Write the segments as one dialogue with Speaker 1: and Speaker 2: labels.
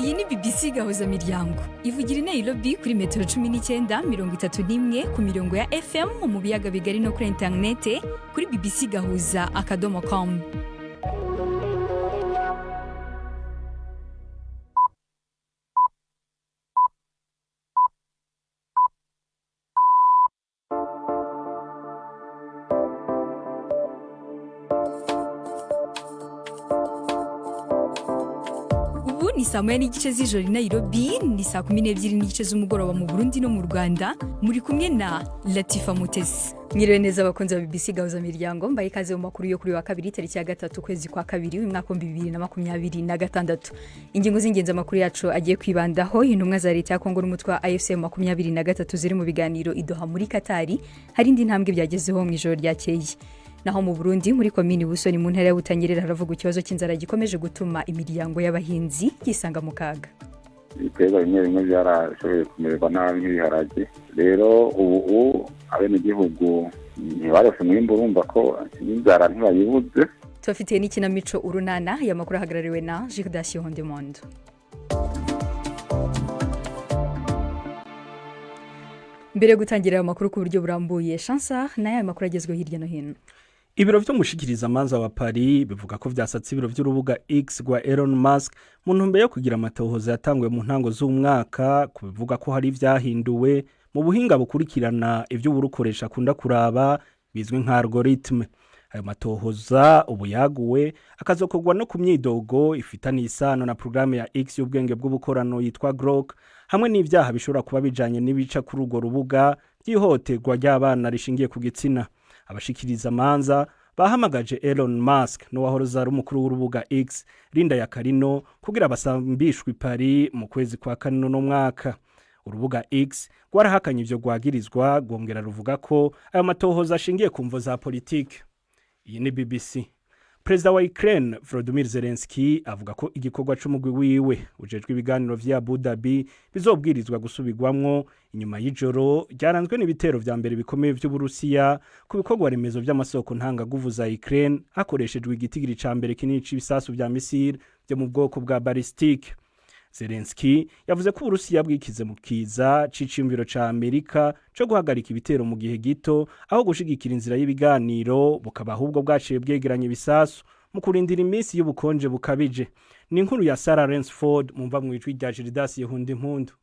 Speaker 1: Iyi ni BBC Gahuza Miryango ivugira i Nairobi kuri metero 19:31 ku mirongo ya FM mu biyaga bigari no kuri interinete kuri bbcgahuza.com. Ni saa moya n'igice z'ijoro i Nairobi, ni saa 12 n'igice z'umugoroba mu Burundi no mu Rwanda. Muri kumwe na Latifa Mutesi. Mwiriwe neza abakunzi ba BBC Gahuza Miryango, mbaye ikaze mu makuru yo kuri wa kabiri tariki ya 3 kwezi kwa kabiri w'umwaka 2026. Ingingo z'ingenzi amakuru yacu agiye kwibandaho intumwa za leta ya Kongo n'umutwe wa AFC 23 ziri mu biganiro i Doha muri Katari. Hari indi ntambwe byagezeho mu ijoro ryakeye. Naho mu Burundi muri komini Busoni mu ntara ya Butanyerera haravuga ikibazo cy'inzara gikomeje gutuma imiryango y'abahinzi yisanga mu kaga.
Speaker 2: Ibitego bimwe byarashoboye kumererwa nabi nk'ibiharage. Rero ubu abenegihugu ntibarose mwimbo urumva ko inzara ntibayibuze.
Speaker 1: Tufitiye n'ikinamico urunana y'amakuru ahagarariwe na Gildas Hondemondo. Mbere gutangira amakuru ku buryo burambuye, Chansa nayo amakuru agezweho hirya no hino.
Speaker 3: Ibiro vy'umushikiriza manza wa Paris bivuga ko vyasatse ibiro vy'urubuga X rwa Elon Musk mu ntumbero yo kugira amatohoza yatangwe mu ntango z'umwaka kubivuga ko hari vyahinduwe mu buhinga bukurikirana ivyo burukoresha kunda kuraba bizwe nka algoritme. Ayo matohoza ubu yaguwe akazokorwa no ku myidogo ifitaniye isano na programme ya X y'ubwenge bw'ubukorano yitwa Grok, hamwe n'ivyaha bishobora kuba bijanye n'ibica kuri urwo rubuga by'ihohoterwa ry'abana rishingiye ku gitsina. Abashikiriza manza bahamagaje Elon Musk no wahoroza ari umukuru w'urubuga X Linda ya Karino kugira basambishwe Paris mu kwezi kwa kane no mwaka. Urubuga X rwarahakanye ivyo gwagirizwa gongera ruvuga ko ayo matohoza ashingiye ku mvo za politike. Iyi ni BBC. Perezida wa Ukraine Volodymyr Zelensky avuga ko igikorwa c'umugwi wiwe ujejwe ibiganiro vya Abu Dhabi bizobwirizwa gusubirwamwo inyuma y'ijoro ryaranzwe n'ibitero vya mbere bikomeye vy'Uburusiya ku bikorwa remezo vy'amasoko ntanga guvu za Ukraine hakoreshejwe igitigiri ca mbere kinini c'ibisasu vya misile byo mu bwoko bwa ballistique. Zelensky yavuze ko Uburusiya bwikize mu kiza c'icimviro ca Amerika cyo guhagarika ibitero mu gihe gito aho gushigikira inzira y'ibiganiro bukaba ahubwo bwaciye bwegeranye ibisasu mu kurindira iminsi y'ubukonje bukabije. Ni inkuru ya Sarah Rensford mumva mu ijwi rya Gildas Hondemondo.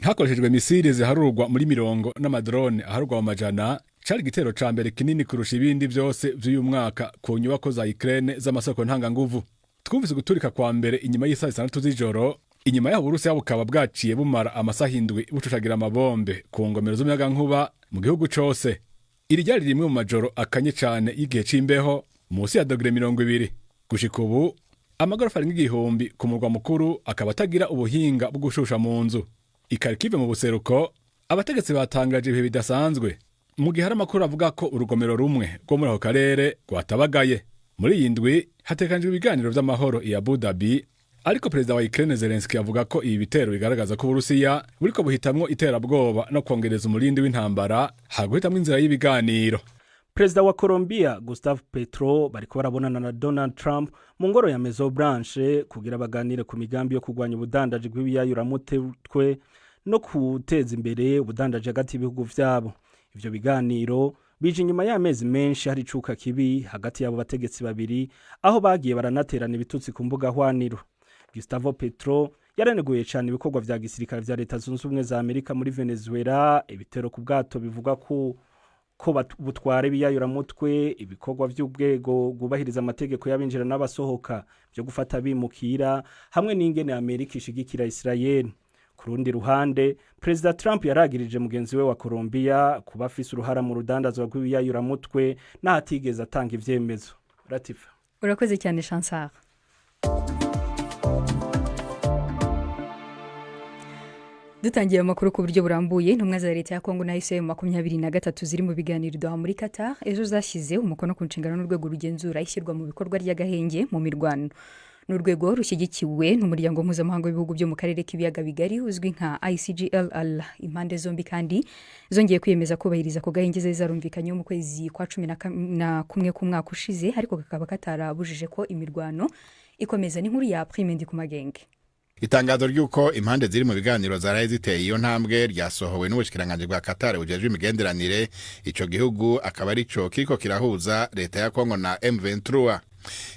Speaker 4: Hakoreshejwe misile ziharurwa muri mirongo n'amadrone aharurwa mu majana, cari igitero ca mbere kinini kurusha ibindi vyose vy'uyu mwaka ku nyubako za Ukraine z'amasoko ntanga nguvu. Twumvise guturika kwa mbere inyuma y'isaha 6 z'ijoro. Inyuma yaho Uburusiya bukaba bwaciye bumara amasahindwi bucushagira amabombe ku ngomero z'umuyaga nkuba mu gihugu cose. Iri ryari rimwe mu majoro akanye cane y'igihe c'imbeho munsi ya dogere 20. Gushika ubu amagorofa ari nk'igihumbi ku murwa mukuru akaba atagira ubuhinga bwo gushusha mu nzu. Ikarikive mu buseruko abategetsi batangaje ibihe bidasanzwe mu gihe hari amakuru avuga ko urugomero rumwe rwo muri ako karere rwatabagaye. Muri iyi ndwi hatekanijwe ibiganiro vy'amahoro i Abu Dhabi. Ariko perezida wa Ukraine Zelensky avuga ko ibi bitero bigaragaza ko Uburusiya buriko buhitamwo iterabwoba no kongereza umurindi w'intambara haguhitamwo inzira y'ibiganiro.
Speaker 3: Perezida wa Colombia Gustavo Petro bariko barabonana na Donald Trump mu ngoro ya Maison Blanche kugira baganire ku migambi yo kugwanya ubudandaji bw'ibiyayuramutwe no kuteza imbere ubudandaji hagati y'ibihugu vyabo. Ivyo biganiro bije inyuma y'amezi menshi hari cuka kibi hagati y'abo bategetsi babiri aho bagiye baranaterana ibitutsi ku mbuga hwaniro. Gustavo Petro yaraneguye cyane ibikorwa vya gisirikare vya leta zunze ubumwe za Amerika muri Venezuela, ibitero ku bwato bivuga ko butware biyayuramutwe, ibikorwa vy'ubwego gubahiriza amategeko y'abinjira n'abasohoka byo gufata bimukira, hamwe n'ingene Amerika ishigikira Israel. Ku rundi ruhande, President Trump yaragirije mugenzi we wa Colombia kuba afise uruhara mu rudandazwa rw'ibiyayuramutwe n'ahatigeze atanga ivyemezo. Latifa.
Speaker 1: Urakoze cyane Chansar. Dutangiye amakuru ku buryo burambuye, intumwa za leta ya Kongo na AFC 23 ziri mu biganiro Doha muri Qatar ejo zashyize umukono ku nshingano n'urwego rugenzura ishyirwa mu bikorwa ry'agahenge mu mirwano. N'urwego rushyigikiwe n'umuryango mpuzamahanga w'ibihugu byo mu karere k'ibiyaga bigari uzwi nka ICGLR. Impande zombi kandi zongeye kwiyemeza kubahiriza ko gahenge zarumvikanye mu kwezi kwa 11 k'umwaka ushize, ariko kakaba katarabujije ko imirwano ikomeza. N'inkuru ya Prime Ndikumagenge.
Speaker 5: Itangazo ry'uko impande ziri mu biganiro zaraye ziteye iyo ntambwe ryasohowe n'ubushikiranganje bwa Qatar bujejwe imigenderanire. Ico gihugu akaba arico kiriko kirahuza leta ya Kongo na M23.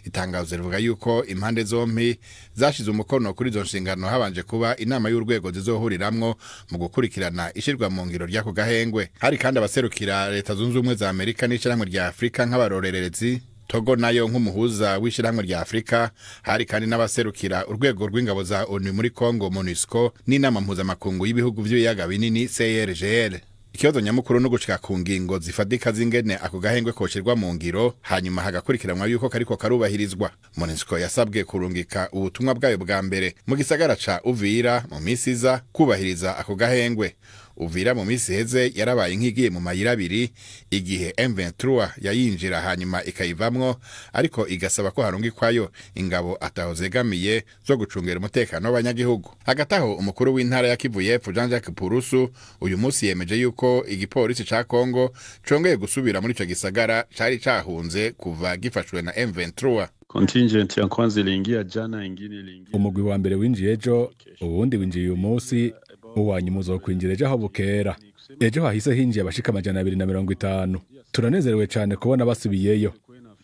Speaker 5: Itangazo rivuga yuko impande zompi zashize umukono kuri izo nshingano habanje kuba inama y'urwego zizohuriramwo mu gukurikirana ishirwa mu ngiro ry'ako gahengwe. Hari kandi abaserukira leta zunze ubumwe za Amerika n'ishyirahamwe rya Afrika nk'abarorerezi, Togo nayo nk'umuhuza w'ishyirahamwe rya Afrika. Hari kandi n'abaserukira urwego rw'ingabo za ONU muri Kongo MONUSCO n'inama mpuzamakungu y'ibihugu by'ibiyaga binini CIRGL. Ikibazo nyamukuru no gushika ku ngingo zifadika zingene ako gahengwe koshirwa mu ngiro, hanyuma hagakurikiranwa yuko kariko karubahirizwa. MONUSCO yasabwe kurungika ubutumwa bwayo bwa mbere mu gisagara ca Uvira mu misi iza kubahiriza ako gahengwe. Uvira mu misi heze yarabaye nk'igiye mu mayira abiri igihe M23 yayinjira hanyuma ikayivamwo, ariko igasaba ko harungikwayo ingabo ataho zegamiye zo gucungera umutekano w'abanyagihugu. Hagati aho umukuru w'intara ya Kivu y'Epfo Jean-Jacques Purusu uyu munsi yemeje yuko igipolisi ca Kongo congeye gusubira muri ico gisagara cari cahunze kuva gifashwe na M23.
Speaker 6: Contingent ya kwanza iliingia jana, ingine iliingia.
Speaker 4: Umugwi wa mbere winjiye ejo, uwundi winjiye uyu munsi, uwanyu uzokwinjira ejo aho bukera. Ejo hahise hinjiye abashika 250. Turanezerewe cyane kubona basubiyeyo.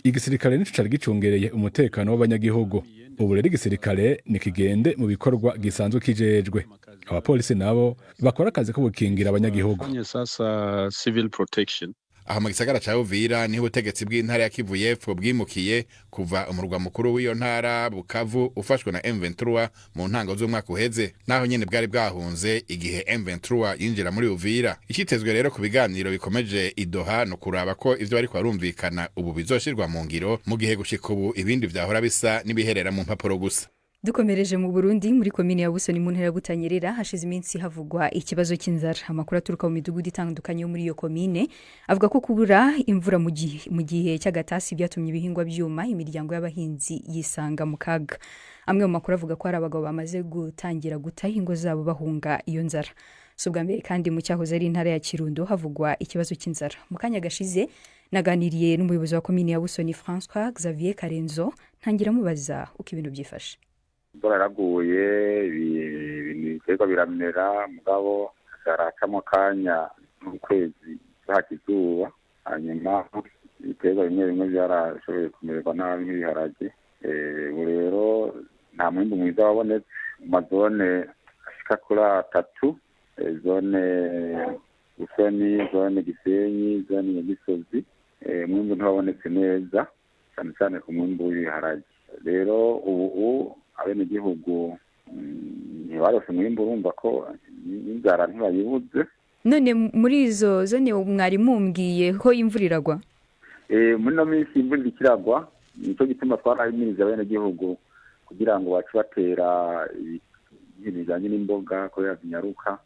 Speaker 4: Igisirikare nico cari gicungereye umutekano w'abanyagihugu. Ubu rero igisirikare nikigende mu bikorwa gisanzwe kijejwe. Abapolisi nabo bakora akazi ko gukingira abanyagihugu.
Speaker 6: Sasa civil protection.
Speaker 5: Aho mu gisagara ca Uvira niho ubutegetsi bw'intara ya Kivu y'Epfo bwimukiye kuva umurwa mukuru w'iyo ntara Bukavu ufashwe na M23 mu ntango z'umwaka uheze, naho nyene bwari bwahunze igihe M23 yinjira muri Uvira. Ikitezwe rero ku biganiro bikomeje i Doha no kuraba ko ivyo bariko barumvikana ubu bizoshirwa mu ngiro, mu gihe gushika ubu ibindi vyahora bisa nibiherera mu mpapuro gusa.
Speaker 1: Dukomereje mu Burundi muri komine ya Busoni mu ntara ya Butanyerera hashize iminsi havugwa ikibazo cy'inzara. Amakuru aturuka mu midugudu itandukanye yo muri iyo komine avuga ko kubura imvura mu gihe cy'agatasi byatumye ibihingwa byuma, imiryango y'abahinzi yisanga mu kaga. Amwe mu makuru avuga ko hari abagabo bamaze gutangira guta ingo zabo bahunga iyo nzara. So bwa mbere kandi mu cyahoze ari intara ya Kirundo havugwa ikibazo cy'inzara. Mu kanya gashize naganiriye n'umuyobozi wa komine ya Busoni François Xavier Karenzo, ntangira mubaza uko ibintu byifashe.
Speaker 2: Imvura yaraguye, ibiterwa biramera, mugabo haracamo kanya n'ukwezi hakizuba, hanyuma ibiterwa bimwe bimwe byarashoboye kumererwa nabi nk'ibiharage. Ubu rero nta mwimbu mwiza wabonetse mu mazone ashika kuri 3: zone Busoni, zone Gisenyi, zone Nyagisozi. Mwimbu ntiwabonetse neza cyane cyane ku mwimbu w'ibiharage. Rero ubu abenegihugu ntibarose mwimbu, urumva ko inzara ntibayibuze.
Speaker 1: None muri izo zone mwari mumbwiye ko imvura iragwa?
Speaker 2: Muri no minsi imvura ikiragwa, nico gituma twarahimiriza abenegihugu kugira ngo bace batera ibintu bijanye n'imboga ko yazinyaruka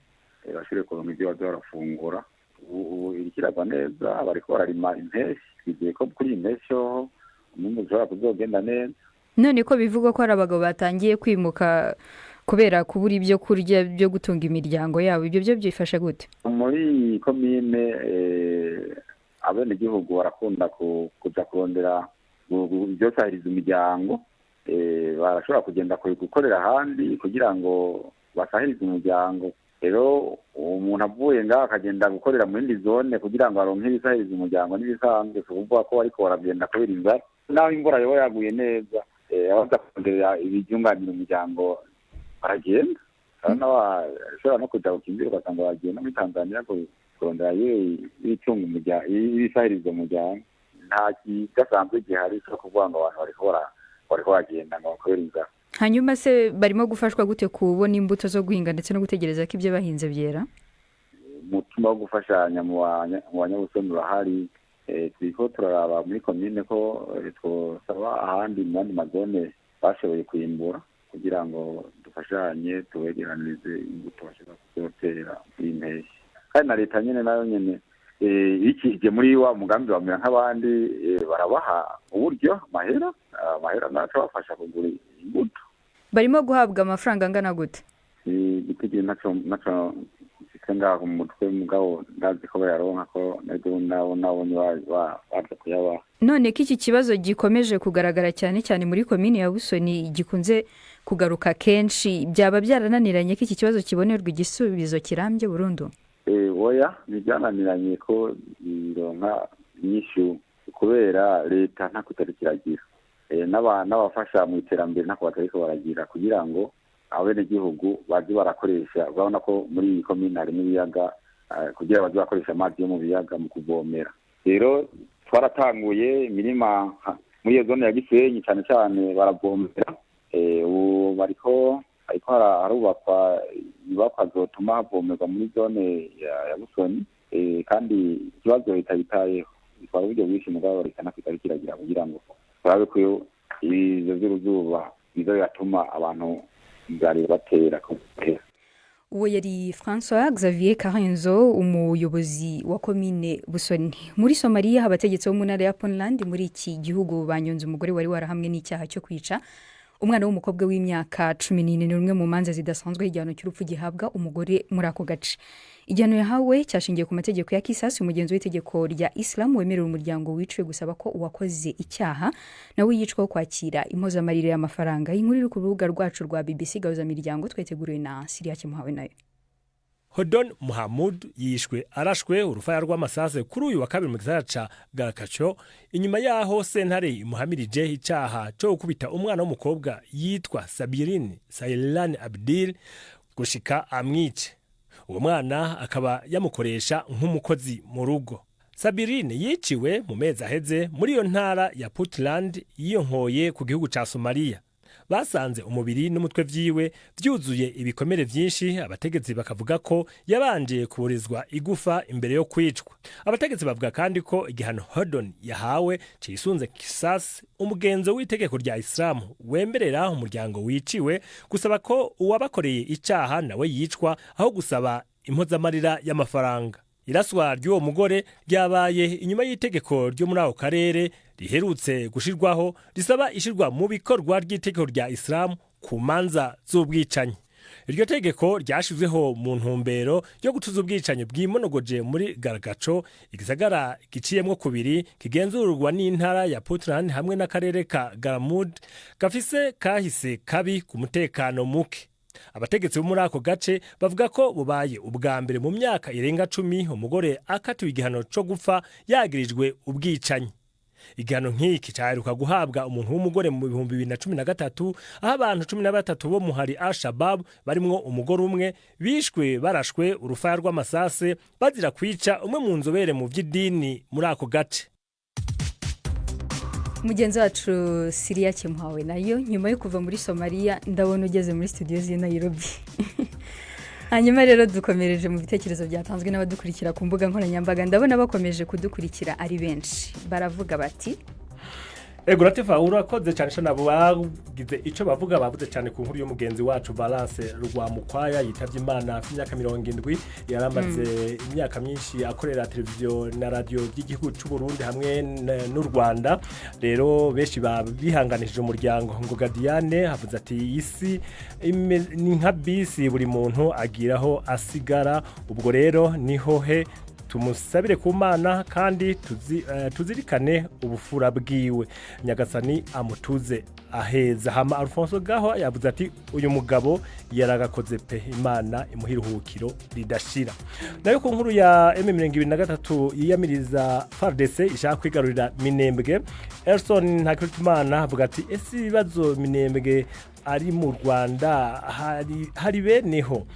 Speaker 2: bashire kuronka ivyo baza barafungura. Ubu irikiragwa neza, bariko bararima impeshi, twizeye ko kuri impeshi umwimbu ushobora kuzogenda neza.
Speaker 1: None ko bivugwa ko hari abagabo batangiye kwimuka kubera kubura ibyo kurya byo gutunga imiryango yabo, ibyo byo byifashe gute?
Speaker 2: Muri komine abenegihugu barakunda kuja kurondera ibyo sahiriza imiryango, barashobora kugenda gukorera ahandi kugira ngo basahirize umuryango. Rero umuntu avuye ngaho akagenda gukorera mu yindi zone kugira ngo aronke ibisahiriza umuryango n'ibisanzwe, kuvuga ko bariko baragenda kubera inzara. Naho imvura yoba yaguye neza, abaza kurondera ibibyunganira umuryango baragenda. Bashobora no kuja gukimbira ugasanga bagenda muri Tanzania kurondera ibisahiriza umuryango. Nta kidasanzwe gihari cyo kuvuga ngo abantu bariko bagenda ngo bakorere inzara.
Speaker 1: Hanyuma se barimo gufashwa gute kubona imbuto zo guhinga ndetse no gutegereza ko ibyo bahinze byera?
Speaker 2: Umutima wo gufashanya mu banyabusoni urahari. Turiko turaraba muri komine ko twosaba ahandi mu yandi mazone bashoboye kwimbura kugira ngo dufashanye tuwegeranirize imbuto bashobora kuzotera muri mpeshyi. Kandi na leta nyene nayo nyene ikije muri wa mugambi bamera nk'abandi, barabaha uburyo amahera naco bafasha kugura imbuto.
Speaker 1: Barimo guhabwa amafaranga angana gute?
Speaker 2: Igitigiri naco ngaho mu mutwe, mugabo ndazi ko bayaronka ko nabonye baza kuyabaha.
Speaker 1: None ko iki kibazo gikomeje kugaragara cyane cyane muri komine ya Busoni gikunze kugaruka kenshi byaba byarananiranye ko iki kibazo kibonerwa igisubizo kirambye burundu.
Speaker 2: Oya ntibyananiranye ko ironka inyishu kubera leta nta kutari kiragira n'abafasha mu iterambere ntako batariko baragira kugira ngo abenegihugu baje barakoresha. Urabona ko muri iyi komine harimo ibiyaga kugira baje bakoresha amazi yo mu biyaga mu kuvomera. Rero twaratanguye imirima muri iyo zone ya Gisenyi cyane cyane baravomera. Ubu bariko harubakwa ibakwa zotuma havomerwa muri zone ya Busoni, kandi ikibazo leta yitayeho bitwara uburyo bwinshi mugabo leta nako itari kiragira kugira ngo turabe ko ivyo vy'uruzuba bizo biratuma abantu bari batera kubera.
Speaker 1: Uwo yari François Xavier Karenzo, umuyobozi wa komine Busoni. Muri Somalia abategetsi bo mu ntara ya Puntland muri iki gihugu banyonze umugore wari warahamwe n'icyaha cyo kwica umwana w'umukobwa w'imyaka 14 ni rumwe mu manza zidasanzwe igihano cy'urupfu gihabwa umugore muri ako gace. Igihano yahawe cyashingiye ku mategeko ya Kisasi, umugenzo w'itegeko rya Islam wemerera umuryango wiciwe gusaba ko uwakoze icyaha nawe yicwaho kwakira impozamarire y'amafaranga. Inkuru iri ku rubuga rwacu rwa BBC Gahuza Miryango tweteguriwe na Siria Kimuhawe nayo.
Speaker 7: Hodon Muhammad yishwe arashwe urufaya rw'amasase kuri uyu wa kabiri mu gisagara ca Garakacho, inyuma yaho sentare imuhamirije icyaha cyo gukubita umwana w'umukobwa yitwa Sabirin Saylan Abdil gushika amwice. Uwo mwana akaba yamukoresha nk'umukozi mu rugo. Sabirin yiciwe mu mezi aheze muri iyo ntara ya Puntland yiyonkoye ku gihugu ca Somalia. Basanze umubiri n'umutwe vyiwe vyuzuye ibikomere vyinshi. Abategetsi bakavuga ko yabanje kuburizwa igufa imbere yo kwicwa. Abategetsi bavuga kandi ko igihano Hodon yahawe cisunze Kisasi, umugenzo w'itegeko rya Islam wemerera umuryango wiciwe gusaba ko uwabakoreye icyaha nawe yicwa aho gusaba impozamarira y'amafaranga. Iraswa ry'uwo mugore ryabaye inyuma y'itegeko ryo muri ako karere riherutse gushirwaho risaba ishirwa mu bikorwa ry'itegeko rya Islam ku manza z'ubwicanyi. Iryo tegeko ryashizweho mu ntumbero yo gutuza ubwicanyi bw'imonogoje muri Garagacho, igisagara giciyemwo kubiri kigenzurwa n'intara ya Puntland hamwe n'akarere ka Garamud gafise kahise kabi ku mutekano muke. Abategetsi bo muri ako gace bavuga ko bubaye ubwa mbere mu myaka irenga 10 umugore akatiwe igihano cyo gupfa yagirijwe ubwicanyi. Igihano nk'iki cyaheruka guhabwa umuntu w'umugore mu 2013 aho abantu 13 bo muhari Al-Shabaab barimwo umugore umwe bishwe barashwe urufaya rw'amasase bazira kwica umwe mu nzobere mu by'idini muri ako gace.
Speaker 1: Mugenzi wacu Siria Kimuhawe nayo nyuma yo kuva muri Somalia ndabona ugeze muri studio z'i Nairobi. Hanyuma rero dukomereje mu bitekerezo byatanzwe n'abadukurikira ku mbuga nkoranyambaga, ndabona bakomeje kudukurikira ari benshi. Baravuga bati
Speaker 7: Ego Latifa urakoze cyane cyane abo bagize ico bavuga bavuze cyane ku nkuru y'umugenzi wacu Balance Rwamukwaya yitavye Imana imyaka 70 yaramaze imyaka myinshi akorera televiziyo na radio by'igihugu cy'u Burundi hamwe n'u Rwanda. Rero benshi babihanganishije umuryango ngo Gadiane havuze ati isi ni nka bisi buri muntu agiraho asigara. Ubwo rero niho he tumusabire ku Mana kandi tuzirikane ubufura bwiwe, Nyagasani amutuze aheza. Hama Alfonso Gaho yavuze ati uyu mugabo yaragakoze pe, Imana imuhiruhukiro ridashira. Nayo ku nkuru ya M23 yiyamiriza FARDC ishaka kwigarurira Minembwe, Elson Ntakirutimana avuga ati ese ibibazo Minembwe ari mu Rwanda hari beneho.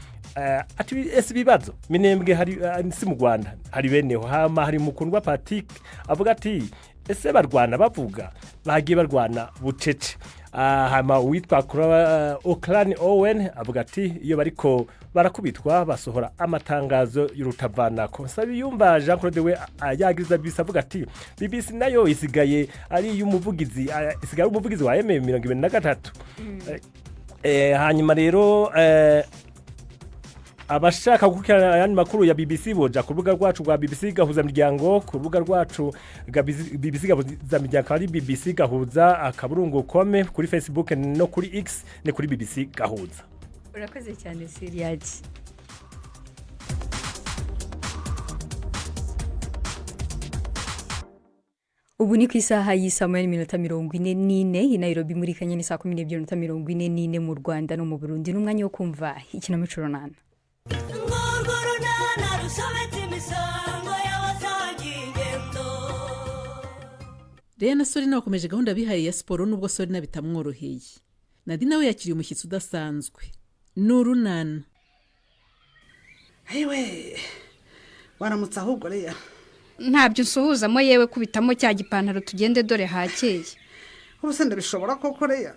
Speaker 7: Ati ese bibazo Minembwe hari si mu Rwanda hari beneho. Hama hari Mukundwa Patrick avuga ati ese barwana bavuga bagiye barwana bucece. Hama witwa Okran Owen avuga ati iyo bariko barakubitwa basohora amatangazo y'urutavanako. Sabiyumva Jean Claude we yagiriza BBC avuga ati BBC nayo isigaye ari y'umuvugizi isigaye umuvugizi wa M23. Hanyuma rero abashaka gukurikirana ayandi makuru ya BBC boja ku rubuga rwacu rwa BBC Gahuza Miryango, ku rubuga rwacu BBC Gahuza Miryango ari BBC Gahuza akaburungu.com, kuri Facebook no kuri X ne kuri BBC Gahuza.
Speaker 1: Urakoze cyane Siriaji. ubu ni ku isaha y'isa moya n'iminota 44 i Nairobi muri Kenya, ni saa 12:44 mu Rwanda no mu Burundi. N'umwanya wo kumva ikinamico runana.
Speaker 8: Rena Sori nawe akomeje gahunda bihaye ya siporo nubwo Sori nabitamworoheye. Nadi nawe yakiriye umushyitsi udasanzwe. Nurunana.
Speaker 9: Hewe. Waramutse ahubwo Leya.
Speaker 10: Ntabyo nsuhuzamo yewe kubitamo cya gipantaro tugende dore hakeye.
Speaker 9: Ubuse ndabishobora koko Leya.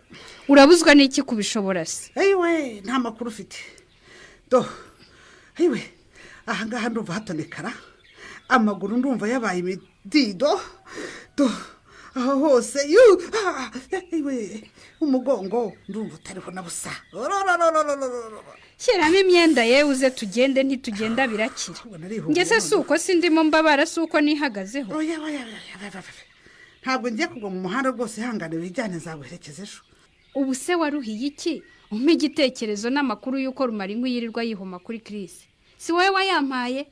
Speaker 10: Urabuzwa n'iki kubishobora se?
Speaker 9: Hewe, nta makuru ufite. Hewe. Aha ngaha ndumva hatonekara. Amaguru ndumva yabaye imidido. Aho hose hewe umugongo ndumva utariho na busa.
Speaker 10: Shyiramo imyenda yewe uze tugende ntitugenda birakira. Ngese suko sindimo mbabara suko nihagazeho.
Speaker 9: Ntabwo ngiye kugwa mu muhanda rwose hangane wijyane zaguherekeze ejo.
Speaker 10: Ubu se waruhiye iki? Umpe igitekerezo n'amakuru yuko Rumaringu yirirwa yihoma kuri Chris. Si wowe wayampaye?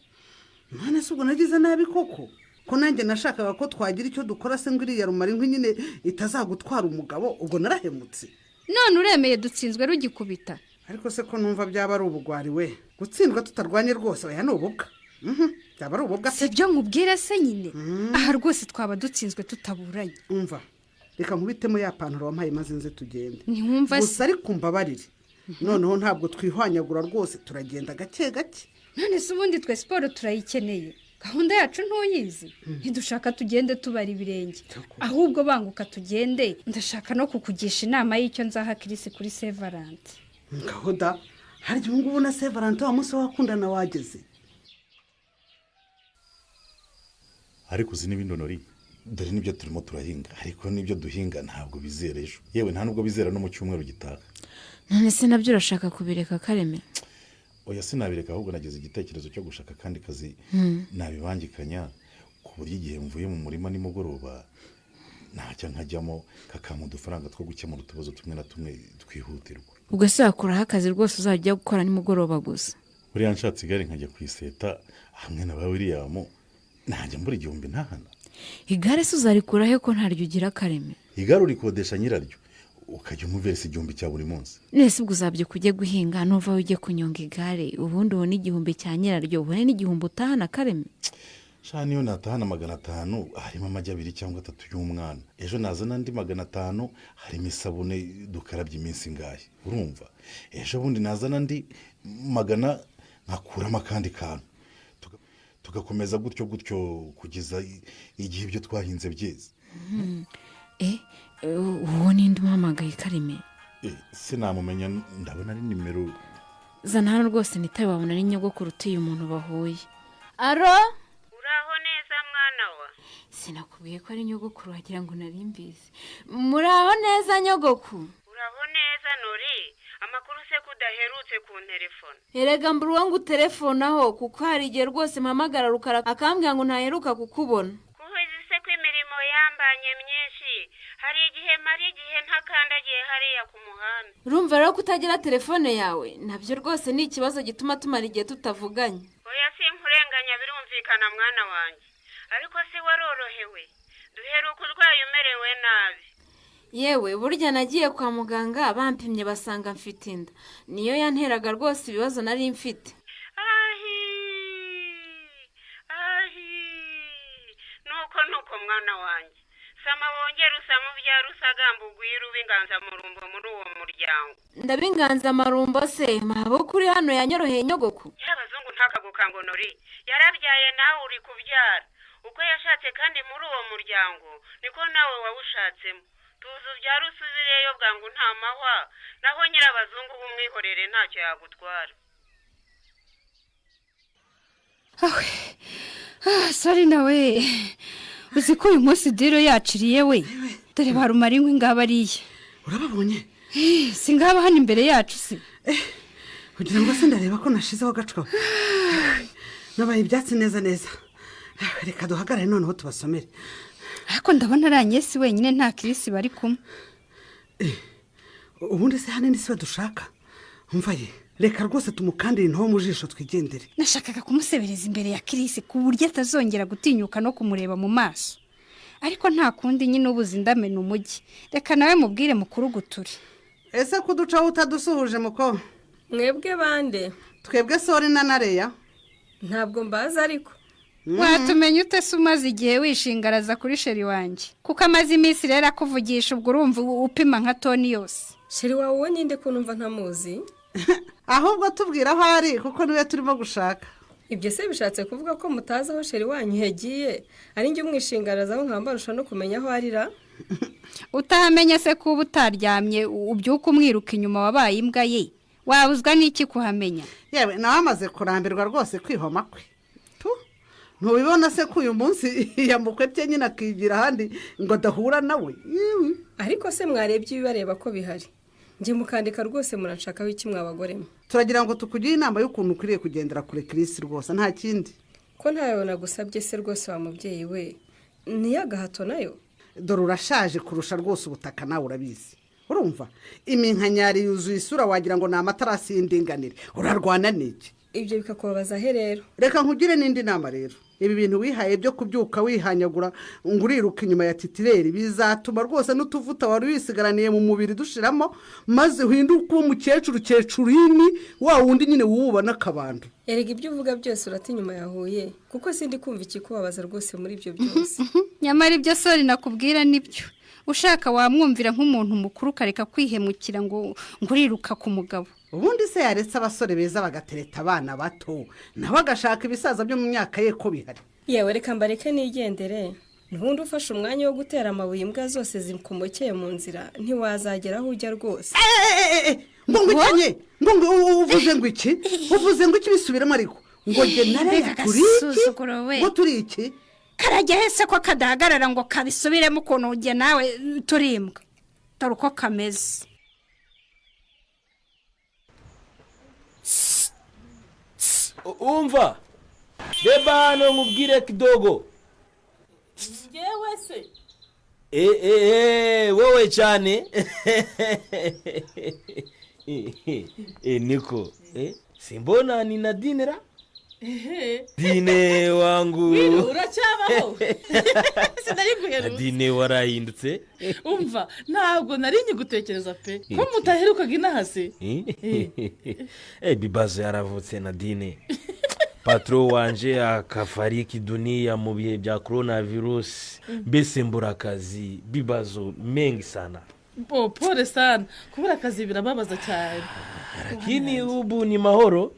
Speaker 9: None se ubwo nagize nabi koko? Ko nanjye nashakaga ko twagira icyo dukora se ngiriya Rumaringu nyine itazagutwara umugabo, ubwo narahemutse.
Speaker 10: None uremeye dutsinzwe rugikubita.
Speaker 9: Ariko se ko numva byaba ari ubugwari we. Gutsindwa tutarwanye rwose oya n'ububwa. Byaba ari ububwa.
Speaker 10: Sibyo nkubwire se nyine. Aha rwose twaba dutsinzwe tutaburanye.
Speaker 9: Umva. Reka nkubitemo ya pantaro wampaye maze nze tugende.
Speaker 10: Ntiwumva se.
Speaker 9: Gusa ari kumbabarire. Noneho ntabwo twihwanyagura rwose turagenda gake gake.
Speaker 10: None se ubundi twe siporo turayikeneye. Gahunda yacu ntuyizi. Ntidushaka tugende tubara ibirenge. Ahubwo banguka tugende. Ndashaka no kukugisha inama y'icyo nzaha Chris kuri Saint Valentin.
Speaker 9: Gahunda hari ngubu na Saint Valentin wa munsi wakundana wageze.
Speaker 11: Ariko uzi n'ibindonori dore nibyo turimo turahinga, ariko nibyo duhinga ntabwo bizera ejo. Yewe nta nubwo bizera no mu cyumweru gitaha.
Speaker 12: None se nabyo urashaka kubireka Kareme?
Speaker 11: Oya sinabireka, ahubwo nageze igitekerezo cyo gushaka kandi kazi nabibangikanya ku buryo igihe mvuye mu murima nimugoroba najya nkajyamo kakamu udufaranga two gukemura utubazo tumwe na tumwe twihutirwa.
Speaker 12: Ubwo se wakuraho akazi rwose uzajya gukora nimugoroba gusa?
Speaker 11: Buriya nshatse igare nkajya kwiseta hamwe na ba William najya mbura igihumbi ntahana.
Speaker 12: Igare se uzarikura he ko ntaryo ugira Kareme?
Speaker 11: Igare urikodesha nyiraryo ukajya umuverisa igihumbi cya buri munsi.
Speaker 12: Nese ubwo uzabye kujye guhinga nuva ujye kunyonga igare ubundi ubone igihumbi cya nyiraryo ubone n'igihumbi utahana Kareme?
Speaker 11: Shani yo natahana 500 harimo amajya 2 cyangwa 3 y'umwana. Ejo nazana ndi 500 harimo isabune dukarabye iminsi ngahe. Urumva? Ejo bundi nazana ndi 100 nkakuramo kandi kantu. Tugakomeza gutyo kugeza igihe ibyo twahinze byeze.
Speaker 12: Uwo ninde umpamagaye Kareme?
Speaker 11: Sinamumenya ndabona ari nimero.
Speaker 12: Zana hano rwose nitaye wabona ari nyogokuru utuye umuntu bahuye.
Speaker 13: Aro? Uraho neza mwana wa?
Speaker 12: Sinakubwiye ko ari nyogokuru wagira ngo nari mbizi. Muraho neza nyogoku?
Speaker 13: Uraho neza Nori? Amakuru se kudaherutse ku telefone.
Speaker 12: Erega mburu ngo telefonaho kuko hari igihe rwose mpamagara rukara akambwira ngo ntaheruka kukubona.
Speaker 13: Kuhuze se ko imirimo yambanye myinshi. Hari igihe mari igihe ntakandagiye hariya ku muhanda.
Speaker 12: Urumva rero kutagira telefone yawe nabyo rwose ni ikibazo gituma tumara igihe tutavuganye.
Speaker 13: Oya sinkurenganya birumvikana mwana wanjye. Ariko si warorohewe. Duheruka urwaye umerewe nabi.
Speaker 12: Yewe burya nagiye kwa muganga bampimye basanga mfite inda. Niyo yanteraga rwose ibibazo nari mfite.
Speaker 13: Nuko mwana wanjye. Sama wongera usanga ubyara usagamba ugwira ubinganza marumbo muri uwo muryango.
Speaker 12: Ndabinganza marumbo se mabo kuri hano yanyoroheye nyogoko.
Speaker 13: Y'abazungu ntakagukango Nori. Yarabyaye nawe uri kubyara. Uko yashatse kandi muri uwo muryango niko nawe wawushatsemo. Tuzu byara usubireyo bwangu nta mahwa. Naho nyirabazungu bumwihorere ntacyo yagutwara.
Speaker 10: Sorry nawe. Uzi ko uyu munsi dero yaciriye we. Dore ba Rumaringu ingaba ariye.
Speaker 9: Urababonye?
Speaker 10: Singaba hano imbere yacu se.
Speaker 9: Kugira ngo se ndareba ko nashizeho gacupa. Nabaye ibyatsi neza. Reka duhagarare noneho tubasomere.
Speaker 10: Ariko ndabona aranye si wenyine nta Chris bari kumwe.
Speaker 9: Ubundi se hane nisi badushaka. Umva ye. Reka rwose tumukandire nto mu jisho twigendere.
Speaker 10: Nashakaga kumusebereza imbere ya Chris ku buryo atazongera gutinyuka no kumureba mu maso. ariko nta kundi nyine ubuze ndamena umujyi reka nawe mubwire mukuru guture.
Speaker 9: ese kuducaho utadusuhuje muko
Speaker 14: mwebwe bande
Speaker 9: twebwe sori na nareya
Speaker 14: ntabwo mbaza ariko
Speaker 10: watumenya ute se umaze igihe wishingaraza kuri sheri wanjye kuko amaze iminsi rero akuvugisha ubwo urumva upima nka toni yose.
Speaker 14: sheri wawe uwo ninde ko numva ntamuzi
Speaker 9: ahubwo tubwira aho ari kuko niwe turimo gushaka.
Speaker 14: ibyo se bishatse kuvuga ko mutazi aho sheri wanyu yagiye ari njye umwishingarazaho nkambarusha no kumenya aho arira.
Speaker 10: utahamenye se kuba utaryamye ubyuka umwiruka inyuma wabaye imbwa ye wabuzwa n'iki kuhamenya.
Speaker 9: yewe nawe amaze kurambirwa rwose kwihoma kwe ntubibona se ko uyu munsi yamukwebye nyine akigira ahandi ngo adahura nawe.
Speaker 14: ariko se mwarebye ibibareba ko bihari njye mukandika rwose murashakaho iki mwabagoremo.
Speaker 9: turagira ngo tukugire inama y'ukuntu ukwiriye kugendera kure Chris rwose nta kindi.
Speaker 14: ko ntayo nagusabye se rwose wa mubyeyi we niyo agahato nayo.
Speaker 9: dore urashaje kurusha rwose ubutaka nawe urabizi urumva iminkanyari yuzuye isura wagira ngo ni amatarasi y'indinganire urarwana n'iki.
Speaker 14: ibyo bikakubabaza he rero.
Speaker 9: reka nkugire n'indi nama rero ibi bintu wihaye byo kubyuka wihanyagura ngo uriruka inyuma ya titireri bizatuma rwose n'utuvuta wari wisigaraniye mu mubiri dushiramo maze uhinduke uwo mukecuru kecurini wa wundi nyine wuba n'akabando.
Speaker 14: erega ibyo uvuga byose urata inyuma yahuye kuko sindi kumva ikikubabaza rwose muri ibyo byose.
Speaker 10: nyamara ibyo sori nakubwira nibyo ushaka wamwumvira nk'umuntu mukuru ukareka kwihemukira ngo uriruka ku mugabo.
Speaker 9: ubundi se yaretse abasore beza bagatereta abana bato nawe agashaka ibisaza byo mu myaka ye ko bihari.
Speaker 14: yewe reka mbareke nigendere ntundi ufashe umwanya wo gutera amabuye imbwa zose zikumukeye mu nzira ntiwazagera aho ujya rwose.
Speaker 9: ngo ngwikanye ngo uvuze ngo iki bisubiramo ariko ngo njye nareya turi iki ngo turi iki
Speaker 10: karajya hese ko kadahagarara ngo kabisubiremo ukuntu ujye nawe turimbwa dore uko kameze.
Speaker 15: umva reba hano nkubwire kidogo.
Speaker 16: yewe se
Speaker 15: wowe cyane niko simbona ni Nadine ra Dine wangu
Speaker 16: uracyabaho sinari guheruka.
Speaker 15: Nadine warahindutse
Speaker 16: umva ntabwo nari nyigutekereza pe ko mutaherukaga inahase.
Speaker 15: bibazo yaravutse Nadine patro wanje akafariki dunia mu bihe bya coronavirus mbese mbura akazi bibazo mengi sana.
Speaker 16: pole sana kubura akazi birababaza cyane
Speaker 15: lakini ubu ni mahoro.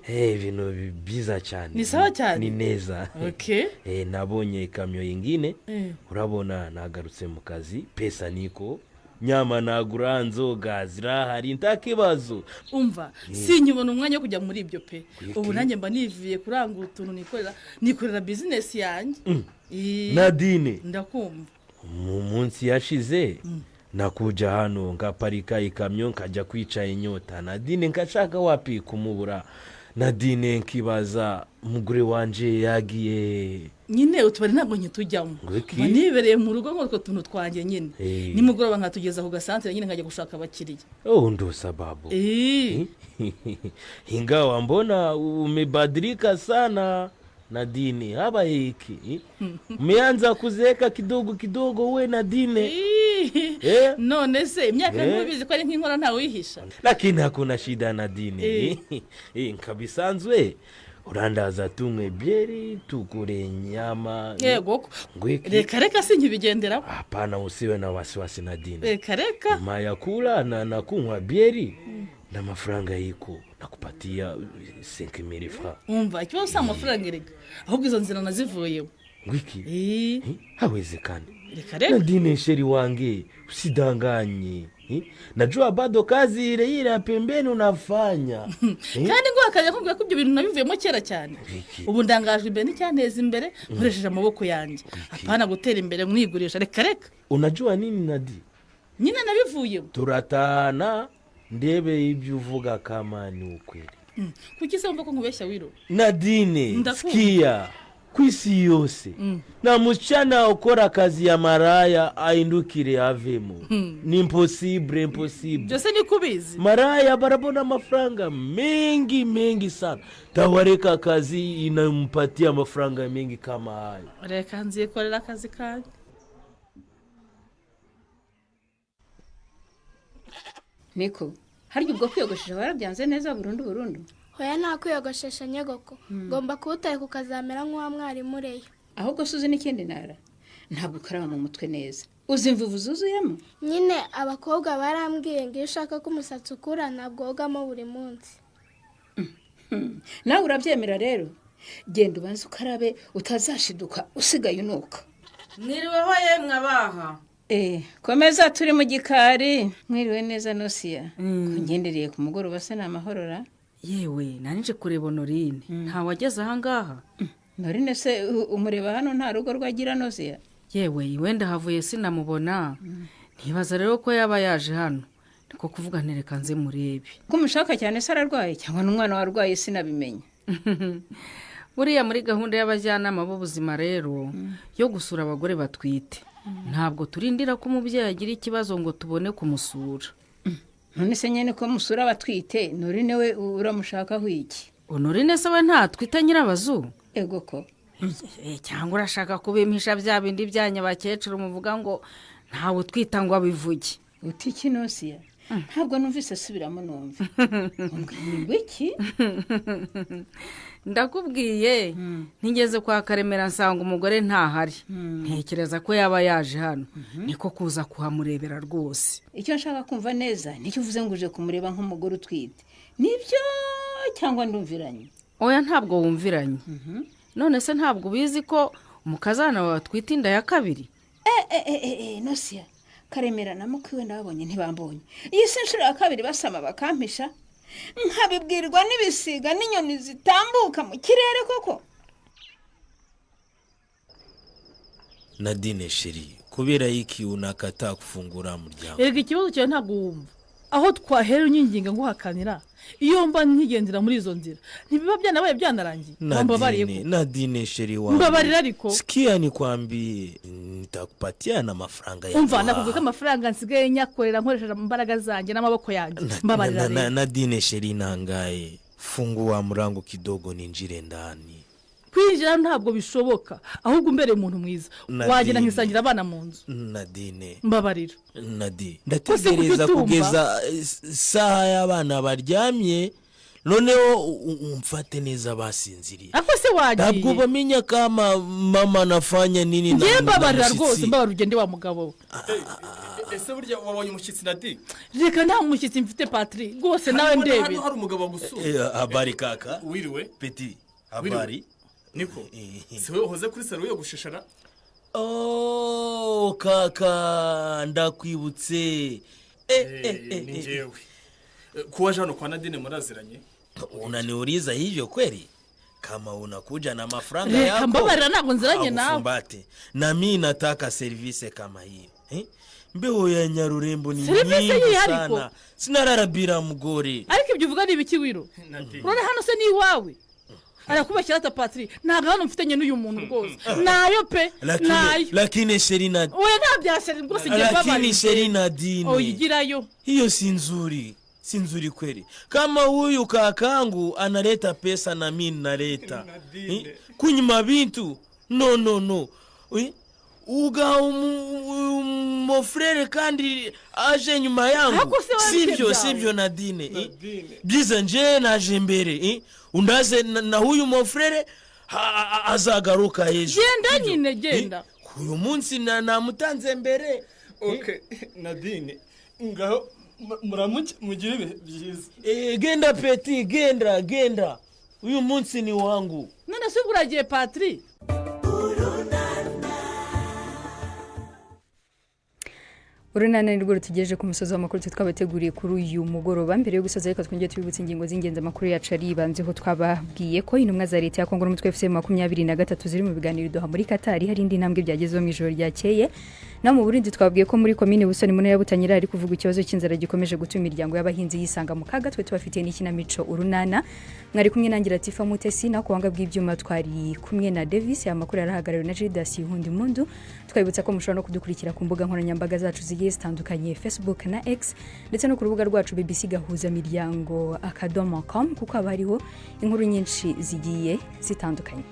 Speaker 15: Ibintu biza cyane
Speaker 16: ni sawa cyane
Speaker 15: ni neza.
Speaker 16: okay
Speaker 15: nabonye ikamyo yingine urabona nagarutse mu kazi pesa niko nyama nagura nzoga zirahari ntakibazo.
Speaker 16: umva sinyibona umwanya wo kujya muri ibyo pe ubu nanjye mba niviye kurangura utuntu nikorera business yanjye.
Speaker 15: Nadine
Speaker 16: ndakumva
Speaker 15: mu munsi yashize nakuja hano ngaparika ikamyo nkajya kwica inyota Nadine nkashaka wapi kumubura. Nadine nkibaza umugore wanje yagiye
Speaker 16: nyine utubari ntabwo nyitujyamo nibereye mu rugo nk'utwo tuntu twanjye nyine nimugoroba nkatugeza ku gasantere nyine nkajya gushaka abakiriya.
Speaker 15: ndo sababu ingawa mbona umebadilika sana Nadine haba hiki umeanza kuzeeka kidogo kidogo we Nadine.
Speaker 16: none se imyaka ntubizi ko ari nk'inkora ntawe wihisha.
Speaker 15: lakini hakuna shida Nadine nkabisanzwe urandaza tumwe byeri tukure nyama.
Speaker 16: yego reka sinkibigenderaho.
Speaker 15: hapana usiwe na wasiwasi Nadine.
Speaker 16: reka
Speaker 15: maya kula na kunywa byeri na mafaranga yiko nakupatia 5000 francs.
Speaker 16: umva ikibazo si amafaranga erega ahubwo izo nzira nazivuyeho.
Speaker 15: ngwiki hawezekani.
Speaker 16: reka
Speaker 15: Nadine sheri wange usidanganye. najua bado kazi ile ya pembeni unafanya.
Speaker 16: kandi ngo akajya kumbwira ko ibyo bintu nabivuyemo kera cyane. ubu ndangajwe imbere n'icyanteza imbere nkoresheje amaboko yanjye apana gutera imbere mwigurisha. reka
Speaker 15: unajua nini Nadi
Speaker 16: nyine nabivuyeho
Speaker 15: turatana ndebe ibyo uvuga kama ni ukweli.
Speaker 16: kuki se wumva ko nkubeshya wiro
Speaker 15: Nadine sikia kwisi yose na msichana ukora kazi ya maraya aindukire avemo ni impossible.
Speaker 16: byose ni kubizi
Speaker 15: maraya barabona mafaranga mengi sana tawareka kazi inampatia mafaranga mengi kama hayo.
Speaker 16: reka nzikorera akazi kanjye
Speaker 17: niko harya ubwo kwiyogoshesha warabyanze neza burundu
Speaker 18: hoya nta kwiyogoshesha nyogoko ngomba kuwutareka ukazamera nk'uwa mwarimu reyo
Speaker 17: ahubwo se uzi n'ikindi nara ntabwo ukaraba mu mutwe neza uzi imvuvu zuzuyemo
Speaker 18: nyine abakobwa barambwiye ngo iyo ushaka ko umusatsi ukura ntabwo wogamo buri munsi
Speaker 17: nawe urabyemera rero genda ubanze ukarabe utazashiduka usigaye unuka
Speaker 19: mwiriweho yemwe abaha
Speaker 17: komeza turi mu gikari mwiriwe neza Nosiya kungendereye ku mugoroba se ni amahorora
Speaker 19: yewe nanije kureba Honorine nta wageze ahangaha
Speaker 17: Honorine se umureba hano nta rugo rwagira Nosiya
Speaker 19: yewe wenda havuye sinamubona ntibaza rero ko yaba yaje hano niko kuvuga ntereka nze murebe
Speaker 17: ko mushaka cyane se ararwaye cyangwa n'umwana warwaye sinabimenya
Speaker 19: buriya muri gahunda y'abajyanama b'ubuzima rero yo gusura abagore batwite ntabwo turindira ko umubyeyi agira ikibazo ngo tubone kumusura
Speaker 17: none se nyine ko musura abatwite Honorine we uramushakaho iki
Speaker 19: Honorine se we ntatwita nyirabazu
Speaker 17: ego ko
Speaker 19: cyangwa urashaka kubimpisha bya bindi byanyu abakecuru muvuga ngo ntawe utwita ngo abivuge
Speaker 17: utiki Nosiya ntabwo numvise subiramo numva ngo iki
Speaker 19: ndakubwiye ntigeze kwa Karemera nsanga umugore ntahari ntekereza ko yaba yaje hano niko kuza kuhamurebera rwose
Speaker 17: icyo nshaka kumva neza nicyo uvuze ngo uje kumureba nk'umugore utwite nibyo cyangwa ndumviranye
Speaker 19: oya ntabwo wumviranye none se ntabwo ubizi ko umukazana wawe atwite inda ya kabiri
Speaker 17: Nosiya Karemera na mukwiwe ndabonye ntibambonye iyi si inshuro ya kabiri basama bakampisha nkabibwirwa n'ibisiga n'inyoni zitambuka mu kirere koko
Speaker 15: Nadine sheri kubera iki unakata kufungura muryango
Speaker 16: erega ikibazo cyawe ntabwo wumva aho twahera unyinginga nguhakanira iyo mba nkigendera muri izo nzira ntibiba byanabaye byanarangiye
Speaker 15: Nadine sheri wangu
Speaker 16: mbabarira ariko
Speaker 15: sikia nikwambie nitakupatia na mafaranga ya
Speaker 16: umva nakuvuga amafaranga nsigaye nyakorera nkoresheje imbaraga zanjye n'amaboko yanjye mbabarira rero
Speaker 15: Nadine sheri nangaye fungua mlango kidogo ninjire ndani
Speaker 16: kwinjira ntabwo bishoboka ahubwo umbere umuntu mwiza wagenda nkisangira abana mu nzu
Speaker 15: Nadine
Speaker 16: mbabarira
Speaker 15: ndategereza kugeza saha y'abana baryamye noneho umfate neza basinziriye
Speaker 16: ako se wagiye
Speaker 15: ntabwo bamenya kama mama nafanya nini
Speaker 16: na mbabarira rwose mbabarira ugende wa mugabo
Speaker 7: ese burya wabonye umushyitsi Nadi
Speaker 16: reka nta mushyitsi mfite Patrick rwose nawe ndebe
Speaker 7: hano hari umugabo gusura
Speaker 15: habari kaka
Speaker 7: wiriwe
Speaker 15: Petit habari
Speaker 7: niko si wowe uhoze kuri saro yo gushishana
Speaker 15: kaka ndakwibutse
Speaker 7: ni njyewe kuwa jano kwa Nadine muraziranye
Speaker 15: unaniuliza hivyo kweli kama unakuja na mafaranga yako
Speaker 16: mbabarira ntabwo nziranye nawe
Speaker 15: na mimi nataka service kama hiyo mbeho ya Nyarurembo ni
Speaker 16: nyingi
Speaker 15: sana sinararabira mugore
Speaker 16: ariko ibyo uvuga ni ibiki wiro urone hano se ni iwawe arakubashyira ata Patrick ntabwo hano mfitanye n'uyu muntu rwose nayo pe nayo
Speaker 15: lakini Sherina
Speaker 16: oya ntabyasheri rwose ngiye babari
Speaker 15: lakini Sherina Dine
Speaker 16: oyigirayo
Speaker 15: hiyo si nzuri kweli kama huyu kakangu analeta pesa na mimi naleta kunyima bintu no uga mofrere kandi aje nyuma yangu sivyo Nadine byiza nje naje mbere undaze na huyu mofrere azagaruka ejo
Speaker 16: genda nyine genda
Speaker 15: uyu munsi namutanze mbere
Speaker 7: Nadine ngaho muramuke mugire byiza
Speaker 15: genda Petit genda uyu munsi ni wangu
Speaker 16: none se uragiye Patrick
Speaker 1: urunana nirwo rutugejeje ku musozi w'amakuru twabateguriye kuri uyu mugoroba mbere yo gusoza reka twongere tubibutse ingingo z'ingenzi amakuru yacu aribanzeho twababwiye ko intumwa za leta ya Kongo n'umutwe FC 23 ziri mu biganiro doha muri Qatar hari indi ntambwe byagezeho mu ijoro ryakeye na mu Burundi twabwiye ko muri komine Busoni mu ntara ya Butanyerera ari kuvuga ikibazo cy'inzara gikomeje gutuma imiryango y'abahinzi yisanga mu kaga twe tubafitiye n'ikinamico urunana mwari kumwe nangira Latifa Mutesi na kuwanga bw'ibyuma twari kumwe na Davis amakuru yarahagarariwe na Judas Hundi Mundu twabibutsa ko mushobora no kudukurikira ku mbuga nkoranyambaga zacu zigiye zitandukanye Facebook na X ndetse no ku rubuga rwacu BBC gahuza miryango akadomo.com kuko haba hariho inkuru nyinshi zigiye zitandukanye.